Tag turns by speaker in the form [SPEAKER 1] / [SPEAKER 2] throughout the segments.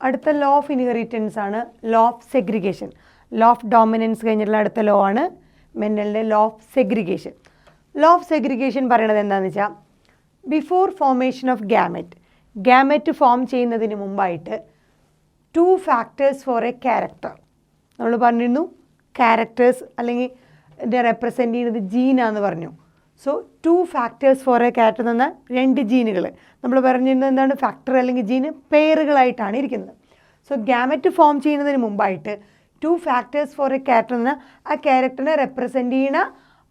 [SPEAKER 1] അടുത്ത law of inheritance ആണ് law of segregation. Law of dominance കഴിഞ്ഞിട്ടുള്ള അടുത്ത ലോ ആണ് മെൻഡലിൻ്റെ law of segregation. Law of segregation പറയണത് എന്താണെന്ന് വെച്ചാൽ before formation of gamete form ചെയ്യുന്നതിന് മുമ്പായിട്ട് 2 ഫാക്ടേഴ്സ് ഫോർ എ ക്യാരക്ടർ. നമ്മൾ പറഞ്ഞിരുന്നു ക്യാരക്ടേഴ്സ് അല്ലെങ്കിൽ ഇതിനെ റെപ്രസെൻ്റ് ചെയ്യുന്നത് ജീനാന്ന് പറഞ്ഞു. So 2 factors four a character എന്ന് പറഞ്ഞാൽ 2 ജീനുകൾ. നമ്മൾ പറഞ്ഞിരുന്നത് എന്താണ്, ഫാക്ടർ അല്ലെങ്കിൽ ജീന് പെയറുകളായിട്ടാണ് ഇരിക്കുന്നത്. സോ ഗാമറ്റ് ഫോം ചെയ്യുന്നതിന് മുമ്പായിട്ട് 2 ഫാക്ടേഴ്സ് ഫോർ എ ക്യാരക്ടർ എന്ന് ആ ക്യാരക്ടറിനെ റെപ്രസെൻ്റ് ചെയ്യുന്ന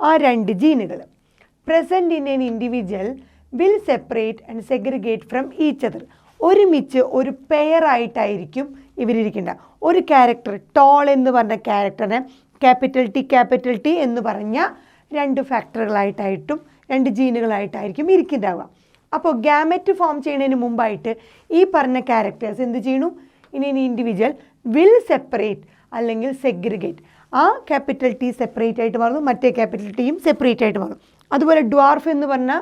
[SPEAKER 1] ആ 2 ജീനുകൾ present in an individual will separate and segregate from each other. ഒരുമിച്ച് ഒരു പെയറായിട്ടായിരിക്കും ഇവരിയ്ക്കേണ്ട. ഒരു ക്യാരക്ടർ ടോൾ എന്ന് പറഞ്ഞ ക്യാരക്ടറിനെ ക്യാപിറ്റൽ ടി എന്ന് പറഞ്ഞ 2 ഫാക്ടറുകളായിട്ടായിട്ടും 2 ജീനുകളായിട്ടായിരിക്കും ഇരിക്കുന്നുണ്ടാവുക. അപ്പോൾ ഗാമറ്റ് ഫോം ചെയ്യുന്നതിന് മുമ്പായിട്ട് ഈ പറഞ്ഞ ക്യാരക്ടേഴ്സ് എന്ത് ചെയ്യണു, ഇനി ഇൻഡിവിജ്വൽ വിൽ സെപ്പറേറ്റ് അല്ലെങ്കിൽ സെഗ്രിഗേറ്റ്. ആ ക്യാപിറ്റൽ ടി സെപ്പറേറ്റ് ആയിട്ട് മാറുന്നു, മറ്റേ ക്യാപിറ്റൽ ടിയും സെപ്പറേറ്റ് ആയിട്ട് മാറും. അതുപോലെ ഡ്വാർഫ് എന്ന് പറഞ്ഞ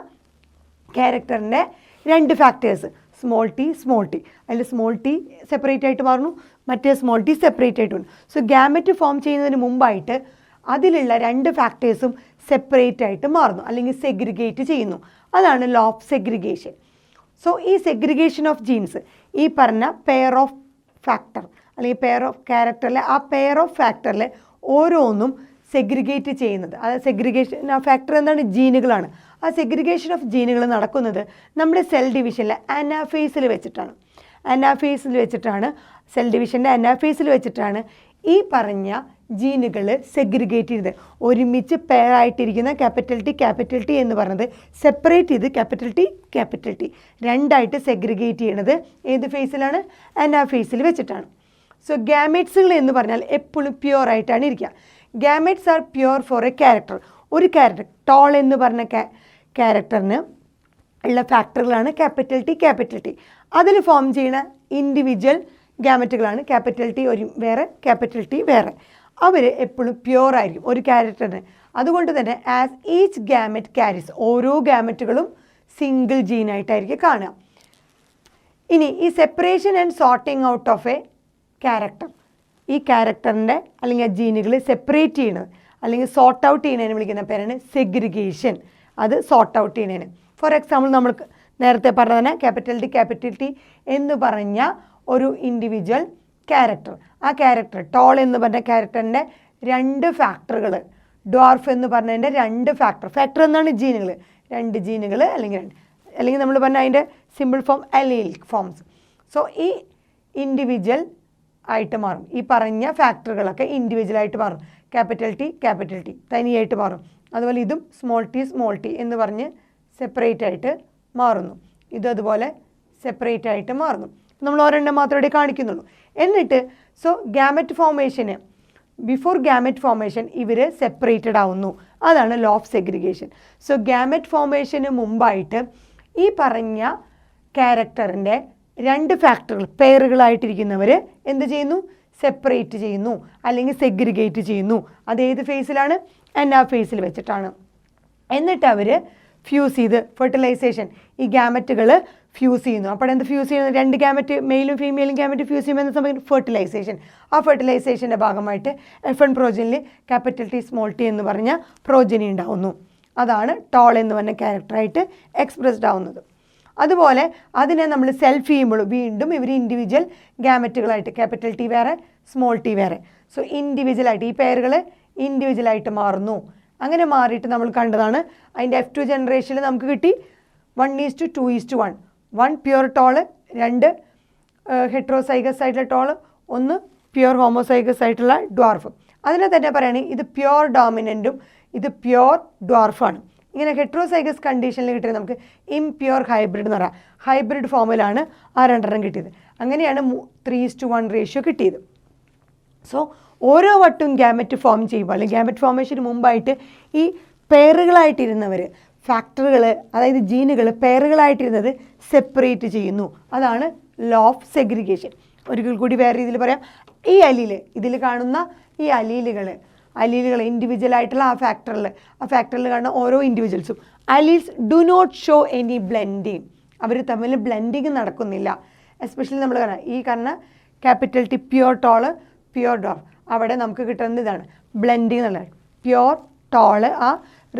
[SPEAKER 1] ക്യാരക്ടറിൻ്റെ 2 ഫാക്ടേഴ്സ് സ്മോൾ ടി അതിൽ സ്മോൾ ടി സെപ്പറേറ്റ് ആയിട്ട് മാറുന്നു, മറ്റേ സ്മോൾ ടി സെപ്പറേറ്റ് ആയിട്ട് വന്നു. സോ ഗാമറ്റ് ഫോം ചെയ്യുന്നതിന് മുമ്പായിട്ട് അതിലുള്ള 2 ഫാക്ടേഴ്സും സെപ്പറേറ്റ് ആയിട്ട് മാറുന്നു അല്ലെങ്കിൽ സെഗ്രിഗേറ്റ് ചെയ്യുന്നു. അതാണ് ലോ ഓഫ് സെഗ്രിഗേഷൻ. സോ ഈ സെഗ്രിഗേഷൻ ഓഫ് ജീൻസ് ഈ പറഞ്ഞ പെയർ ഓഫ് ഫാക്ടർ അല്ലെങ്കിൽ പെയർ ഓഫ് ക്യാരക്ടറിലെ ആ പെയർ ഓഫ് ഫാക്ടറിൽ ഓരോന്നും സെഗ്രിഗേറ്റ് ചെയ്യുന്നത്, അത് സെഗ്രിഗേഷൻ ആ ഫാക്ടർ എന്താണ്, ജീനുകളാണ്. ആ സെഗ്രിഗേഷൻ ഓഫ് ജീനുകൾ നടക്കുന്നത് നമ്മുടെ സെൽ ഡിവിഷനിലെ അനാഫേസിൽ വെച്ചിട്ടാണ്. സെൽ ഡിവിഷൻ്റെ അനാഫേസിൽ വെച്ചിട്ടാണ് ഈ പറഞ്ഞ ജീനുകൾ സെഗ്രിഗേറ്റ് ചെയ്ത് ഒരുമിച്ച് പെയറായിട്ടിരിക്കുന്ന ക്യാപിറ്റൽ ടി എന്ന് പറഞ്ഞത് സെപ്പറേറ്റ് ചെയ്ത് ക്യാപിറ്റൽ ടി 2ആയിട്ട് സെഗ്രിഗേറ്റ് ചെയ്യണത് ഏത് ഫേസിലാണ്, അനാഫേസിൽ വെച്ചിട്ടാണ്. സോ ഗാമേറ്റ്സുകൾ എന്ന് പറഞ്ഞാൽ എപ്പോഴും പ്യുവർ ആയിട്ടാണ് ഇരിക്കുക. Gametes are pure for a character. ഒരു ക്യാരക്ടർ ടോൾ എന്ന് പറഞ്ഞ ക്യാരക്ടറിന് ഉള്ള ഫാക്ടറുകളാണ് ക്യാപിറ്റൽ ടി. അതിൽ ഫോം ചെയ്യുന്ന ഇൻഡിവിജ്വൽ ഗാമറ്റുകളാണ് ക്യാപിറ്റൽ ടി വേറെ ക്യാപിറ്റൽ ടി വേറെ. അവർ എപ്പോഴും പ്യുവർ ആയിരിക്കും ഒരു ക്യാരക്ടറിന്. അതുകൊണ്ട് തന്നെ ആസ് ഈച്ച് ഗാമറ്റ് ക്യാരീസ്, ഓരോ ഗാമറ്റുകളും സിംഗിൾ ജീനായിട്ടായിരിക്കും കാണുക. ഇനി ഈ separation and sorting out of A character, ഈ ക്യാരക്ടറിൻ്റെ അല്ലെങ്കിൽ ആ ജീനുകൾ സെപ്പറേറ്റ് ചെയ്യണത് അല്ലെങ്കിൽ സോർട്ട് ഔട്ട് ചെയ്യുന്നതിന് വിളിക്കുന്ന പേരാണ് സെഗ്രിഗേഷൻ. അത് സോർട്ട് ഔട്ട് ചെയ്യുന്നതിന്. ഫോർ എക്സാമ്പിൾ നമ്മൾ നേരത്തെ പറഞ്ഞ തന്നെ ക്യാപിറ്റൽ ടി എന്ന് പറഞ്ഞ ഒരു ഇൻഡിവിജ്വൽ ക്യാരക്ടർ, ആ ക്യാരക്ടർ ടോൾ എന്ന് പറഞ്ഞ ക്യാരക്ടറിൻ്റെ 2 ഫാക്ടറുകൾ, ഡ്വാർഫ് എന്ന് പറഞ്ഞതിൻ്റെ 2 ഫാക്ടർ എന്നാണ് ജീനുകൾ, 2 ജീനുകൾ അല്ലെങ്കിൽ നമ്മൾ പറഞ്ഞ അതിൻ്റെ സിമ്പിൾ ഫോം അലീലിക് ഫോംസ്. സോ ഈ ഇൻഡിവിജ്വൽ ആയിട്ട് മാറും. ഈ പറഞ്ഞ ഫാക്ടറുകളൊക്കെ ഇൻഡിവിജ്വലായിട്ട് മാറും. ക്യാപിറ്റൽ ടി തനിയായിട്ട് മാറും. അതുപോലെ ഇതും സ്മോൾ ടി എന്ന് പറഞ്ഞ് സെപ്പറേറ്റ് ആയിട്ട് മാറുന്നു. ഇതും അതുപോലെ സെപ്പറേറ്റ് ആയിട്ട് മാറുന്നു. നമ്മൾ ഒരെണ്ണം മാത്രമേ കാണിക്കുന്നുള്ളൂ. എന്നിട്ട് സോ ഗാമറ്റ് ഫോർമേഷന് ബിഫോർ ഗാമറ്റ് ഫോർമേഷൻ ഇവർ സെപ്പറേറ്റഡ് ആവുന്നു. അതാണ് law of segregation. So gamete ഫോർമേഷന് മുമ്പായിട്ട് ഈ പറഞ്ഞ ക്യാരക്ടറിൻ്റെ 2 ഫാക്ടറുകൾ പെയറുകളായിട്ടിരിക്കുന്നവർ എന്ത് ചെയ്യുന്നു, സെപ്പറേറ്റ് ചെയ്യുന്നു അല്ലെങ്കിൽ സെഗ്രിഗേറ്റ് ചെയ്യുന്നു. അതേത് ഫേസിലാണ്, അനാഫേസിൽ വെച്ചിട്ടാണ്. എന്നിട്ട് അവർ ഫ്യൂസ് ചെയ്ത് ഫെർട്ടിലൈസേഷൻ, ഈ ഗാമറ്റുകൾ ഫ്യൂസ് ചെയ്യുന്നു. അപ്പോൾ എന്ത് ഫ്യൂസ് ചെയ്യുന്നത്, 2 ഗാമറ്റ് മെയിലും ഫീമെയിലും ഗാമറ്റ് ഫ്യൂസ് ചെയ്യുമ്പോൾ സമയത്ത് ഫെർട്ടിലൈസേഷൻ. ആ ഫെർട്ടിലൈസേഷൻ്റെ ഭാഗമായിട്ട് F1 പ്രോജനിൽ ക്യാപിറ്റൽ ടി സ്മോൾ ടി എന്ന് പറഞ്ഞ പ്രോജനി ഉണ്ടാവുന്നു. അതാണ് ടോൾ എന്ന് പറഞ്ഞ ക്യാരക്ടറായിട്ട് എക്സ്പ്രസ്ഡ് ആവുന്നത്. അതുപോലെ അതിനെ നമ്മൾ സെൽഫ് ചെയ്യുമ്പോൾ വീണ്ടും ഇവർ ഇൻഡിവിജ്വൽ ഗാമറ്റുകളായിട്ട് ക്യാപിറ്റൽ ടി വേറെ സ്മോൾ ടി വേറെ. സോ ഇൻഡിവിജ്വലായിട്ട് ഈ പെയറുകൾ ഇൻഡിവിജ്വലായിട്ട് മാറുന്നു. അങ്ങനെ മാറിയിട്ട് നമ്മൾ കണ്ടതാണ് അതിൻ്റെ F2 ജനറേഷനിൽ നമുക്ക് കിട്ടി 1:2:1. 1 പ്യുവർ ടോള്, 2 ഹെട്രോസൈഗസ് ആയിട്ടുള്ള ടോള്, 1 പ്യുവർ ഹോമോസൈഗസ് ആയിട്ടുള്ള ഡ്വാർഫ്. അതിനെ തന്നെ പറയുകയാണെങ്കിൽ ഇത് പ്യുവർ ഡോമിനൻറ്റും ഇത് പ്യുവർ ഡ്വാർഫാണ്. ഇങ്ങനെ ഹെട്രോസൈഗസ് കണ്ടീഷനിൽ കിട്ടിയത് നമുക്ക് ഇംപ്യുവർ ഹൈബ്രിഡ് എന്ന് പറയാം. ഹൈബ്രിഡ് ഫോമിലാണ് ആ 2 കിട്ടിയത്. അങ്ങനെയാണ് 3:1 റേഷ്യോ കിട്ടിയത്. സോ ഓരോ വട്ടവും ഗാമറ്റ് ഫോം ചെയ്യുമ്പോൾ അല്ലെങ്കിൽ ഗാമറ്റ് ഫോർമേഷന് മുമ്പായിട്ട് ഈ പെയറുകളായിട്ടിരുന്നവർ ഫാക്ടറുകൾ അതായത് ജീനുകൾ പെയറുകളായിട്ടിരുന്നത് സെപ്പറേറ്റ് ചെയ്യുന്നു. അതാണ് ലോ ഓഫ് സെഗ്രിഗേഷൻ. ഒരിക്കൽ കൂടി വേറെ രീതിയിൽ പറയാം. ഈ ഇതിൽ കാണുന്ന ഈ അലീലുകൾ ഇൻഡിവിജ്വൽ ആയിട്ടുള്ള ആ ഫാക്ടറിൽ കാണുന്ന ഓരോ ഇൻഡിവിജ്വൽസും alleles do not show any blending. അവർ തമ്മിൽ ബ്ലെൻഡിങ് നടക്കുന്നില്ല. എസ്പെഷ്യലി നമ്മൾ കാണാം ഈ കാണുന്ന capital T pure tall, pure dwarf. അവിടെ നമുക്ക് കിട്ടുന്നത് ഇതാണ് ബ്ലെൻഡിങ് എന്നുള്ളത്. പ്യുവർ ടോള് ആ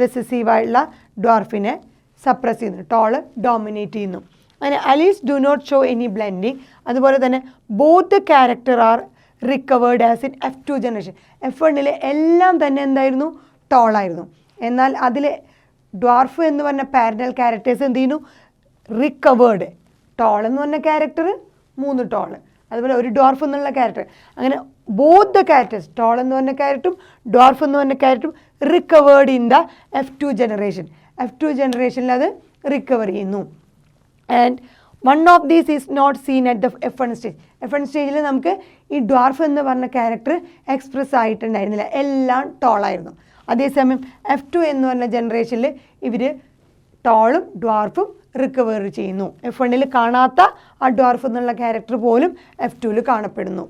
[SPEAKER 1] റെസസീവായിട്ടുള്ള ഡോർഫിനെ സപ്രസ് ചെയ്യുന്നു, ടോള് ഡോമിനേറ്റ് ചെയ്യുന്നു. അങ്ങനെ alleles do not show any blending. അതുപോലെ തന്നെ both the character are recovered as in F2 generation. F1 എല്ലാം തന്നെ എന്തായിരുന്നു, ടോളായിരുന്നു. എന്നാൽ അതിൽ ഡ്വാർഫ് എന്ന് പറഞ്ഞ പാരലൽ ക്യാരക്ടേഴ്സ് എന്ത് ചെയ്യുന്നു, റിക്കവേർഡ്. ടോൾ എന്ന് പറഞ്ഞ ക്യാരക്ടർ 3 ടോള്, അതുപോലെ ഒരു ഡ്വാർഫ് എന്നുള്ള ക്യാരക്ടർ. അങ്ങനെ ബോത്ത് ദ ക്യാരക്ടേഴ്സ്, ടോൾ എന്ന് പറഞ്ഞ ക്യാരക്ടറും ഡ്വാർഫ് എന്ന് പറഞ്ഞ ക്യാരക്ടറും recovered in the F2 generation. F2 ജനറേഷനിൽ അത് റിക്കവർ ചെയ്യുന്നു. And one of these is not seen at the F1 stage. F1 സ്റ്റേജിൽ നമുക്ക് ഈ ഡ്വാർഫ് എന്ന് പറഞ്ഞ ക്യാരക്ടർ എക്സ്പ്രസ് ആയിട്ടുണ്ടായിരുന്നില്ല, എല്ലാം ടോളായിരുന്നു. അതേസമയം F2 എന്ന് പറഞ്ഞ ജനറേഷനിൽ ഇവർ ടോളും ഡ്വാർഫും റിക്കവർ ചെയ്യുന്നു. F1 കാണാത്ത ആ ഡ്വാർഫ് എന്നുള്ള ക്യാരക്ടർ പോലും F2 കാണപ്പെടുന്നു.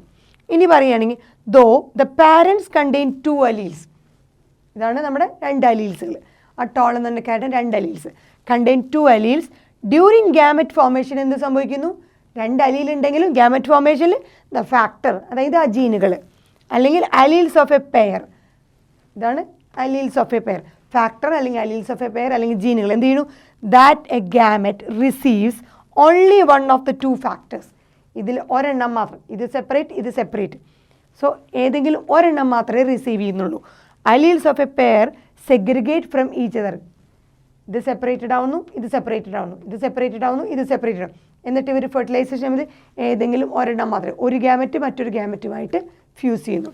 [SPEAKER 1] ഇനി പറയുകയാണെങ്കിൽ though the parents contain 2 alleles. ഇതാണ് നമ്മുടെ 2 അലീൽസുകൾ. ആ ടോൾ എന്ന് പറഞ്ഞ character 2 alleles contain 2 alleles. During gamete formation എന്ത് സംഭവിക്കുന്നു, 2 അലീൽ ഉണ്ടെങ്കിലും ഗാമറ്റ് ഫോർമേഷനിൽ ദ ഫാക്ടർ, അതായത് ആ ജീനുകൾ അല്ലെങ്കിൽ അലീൽസ് ഓഫ് എ പെയർ, ഇതാണ് alleles of a pair, factor അല്ലെങ്കിൽ അലീൽസ് ഓഫ് എ പെയർ അല്ലെങ്കിൽ ജീനുകൾ എന്ത് ചെയ്യുന്നു, that a gamete receives only one of the 2 factors. ഇതിൽ ഒരെണ്ണം മാത്രം, ഇത് സെപ്പറേറ്റ് ഇത് സെപ്പറേറ്റ്, സോ ഏതെങ്കിലും ഒരെണ്ണം മാത്രമേ റിസീവ് ചെയ്യുന്നുള്ളൂ. Alleles of a pair segregate from each other. ഇത് സെപ്പറേറ്റഡ് ആവുന്നു, ഇത് സെപ്പറേറ്റഡ് ആവുന്നു, ഇത് സെപ്പറേറ്റഡ് ആവുന്നു, ഇത് സെപ്പറേറ്റഡ് ആവും. എന്നിട്ട് ഇവർ ഫെർട്ടിലൈസേഷൻ ചെയ്ത് ഏതെങ്കിലും ഒരെണ്ണം മാത്രമേ, ഒരു ഗാമറ്റ് മറ്റൊരു ഗാമറ്റുമായിട്ട് ഫ്യൂസ് ചെയ്യുന്നു.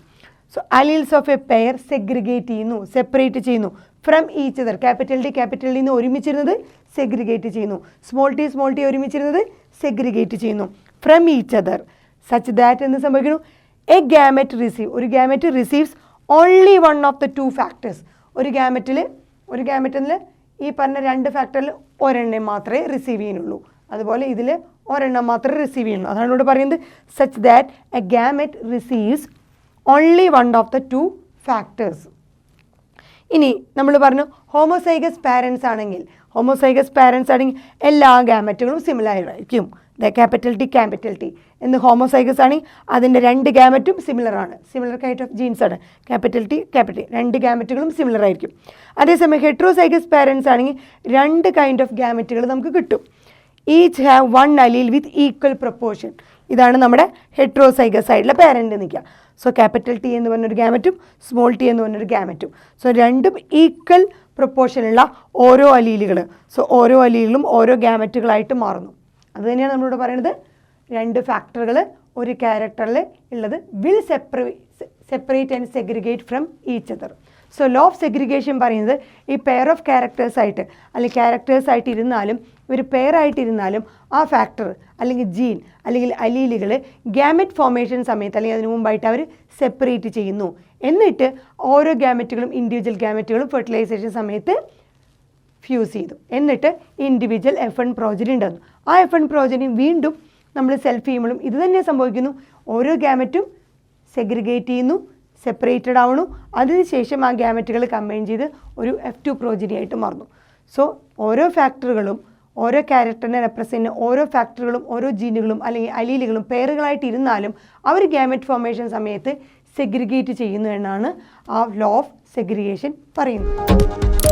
[SPEAKER 1] So alleles of a pair segregate ചെയ്യുന്നു, സെപ്പറേറ്റ് ചെയ്യുന്നു from each other. Capital T നിന്ന് ഒരുമിച്ചിരുന്നത് സെഗ്രിഗേറ്റ് ചെയ്യുന്നു, സ്മോൾ ടി ഒരുമിച്ചിരുന്നത് സെഗ്രിഗേറ്റ് ചെയ്യുന്നു from each other such that എന്ന് സംഭവിക്കുന്നു എ ഗാമറ്റ് റിസീവ്, ഒരു gamete receives only one of the 2 factors. ഒരു ഗാമറ്റിൽ ഈ പറഞ്ഞ 2 ഫാക്ടറിൽ ഒരെണ്ണം മാത്രമേ റിസീവ് ചെയ്യുന്നുള്ളൂ, അതുപോലെ ഇതിൽ ഒരെണ്ണം മാത്രമേ റിസീവ് ചെയ്യുന്നുള്ളൂ. അതാണ് ഇവിടെ പറയുന്നത് such that a gamete receives only one of the 2 factors. ഇനി നമ്മൾ പറഞ്ഞു ഹോമോസൈഗസ് പാരൻസ് ആണെങ്കിൽ എല്ലാ ഗാമറ്റുകളും സിമിലർ ആയിരിക്കും. ക്യാപിറ്റൽ ടി എന്ന് ഹോമോസൈഗസ് ആണെങ്കിൽ അതിൻ്റെ 2 ഗാമറ്റും സിമിലർ ആണ്, സിമിലർ കൈൻഡ് ഓഫ് ജീൻസ് ആണ്. ക്യാപിറ്റൽ ടി 2 ഗാമറ്റുകളും സിമിലർ ആയിരിക്കും. അതേസമയം ഹെട്രോസൈഗസ് പാരൻസ് ആണെങ്കിൽ 2 കൈൻഡ് ഓഫ് ഗാമറ്റുകൾ നമുക്ക് കിട്ടും. Each have 1 അലീൽ with equal proportion. ഇതാണ് നമ്മുടെ ഹെട്രോസൈഗസ് ആയിട്ടുള്ള പാരൻ്റ് നിൽക്കുക. സോ ക്യാപിറ്റൽ ടി എന്ന് പറഞ്ഞൊരു ഗാമറ്റും സ്മോൾ ടി എന്ന് പറഞ്ഞൊരു ഗാമറ്റും, സോ രണ്ടും ഈക്വൽ പ്രൊപ്പോർഷനുള്ള ഓരോ അലീലുകൾ. സോ ഓരോ അലീലുകളും ഓരോ ഗാമറ്റുകളായിട്ട് മാറുന്നു. അത് തന്നെയാണ് നമ്മളിവിടെ പറയുന്നത്, 2 ഫാക്ടറുകൾ ഒരു ക്യാരക്ടറിൽ ഉള്ളത് will separate and segregate from each other. So low of segregation പറയുന്നത് ഈ പെയർ ഓഫ് ക്യാരക്ടേഴ്സായിട്ട് അല്ലെങ്കിൽ ക്യാരക്ടേഴ്സായിട്ട് ഇരുന്നാലും ഇവർ പെയറായിട്ടിരുന്നാലും ആ ഫാക്ടർ അല്ലെങ്കിൽ ജീൻ അല്ലെങ്കിൽ അലീലുകൾ ഗാമറ്റ് ഫോർമേഷൻ സമയത്ത് അല്ലെങ്കിൽ അതിന് മുമ്പായിട്ട് അവർ സെപ്പറേറ്റ് ചെയ്യുന്നു. എന്നിട്ട് ഓരോ ഗാമറ്റുകളും ഇൻഡിവിജ്വൽ ഗാമറ്റുകളും ഫെർട്ടിലൈസേഷൻ സമയത്ത് ഫ്യൂസ് ചെയ്തു. എന്നിട്ട് ഇൻഡിവിജ്വൽ F1 പ്രോജനി ഉണ്ടാകുന്നു. ആ F1 പ്രോജനി വീണ്ടും നമ്മൾ സെൽഫ് ചെയ്യുമ്പോഴും ഇത് തന്നെ സംഭവിക്കുന്നു. ഓരോ ഗാമറ്റും സെഗ്രിഗേറ്റ് ചെയ്യുന്നു, സെപ്പറേറ്റഡ് ആവണു, അതിനുശേഷം ആ ഗാമറ്റുകൾ കമ്പൈൻ ചെയ്ത് ഒരു F2 പ്രോജനി ആയിട്ട് മാറുന്നു. സോ ഓരോ ഫാക്ടറുകളും ഓരോ ക്യാരക്ടറിനെ റെപ്രസെൻ്റ് ഓരോ ഫാക്ടറുകളും ഓരോ ജീനുകളും അല്ലെങ്കിൽ അലീലുകളും പെയറുകളായിട്ട് ഇരുന്നാലും അവർ ഗാമറ്റ് ഫോർമേഷൻ സമയത്ത് സെഗ്രിഗേറ്റ് ചെയ്യുന്നു എന്നാണ് ആ ലോ ഓഫ് സെഗ്രിഗേഷൻ പറയുന്നത്.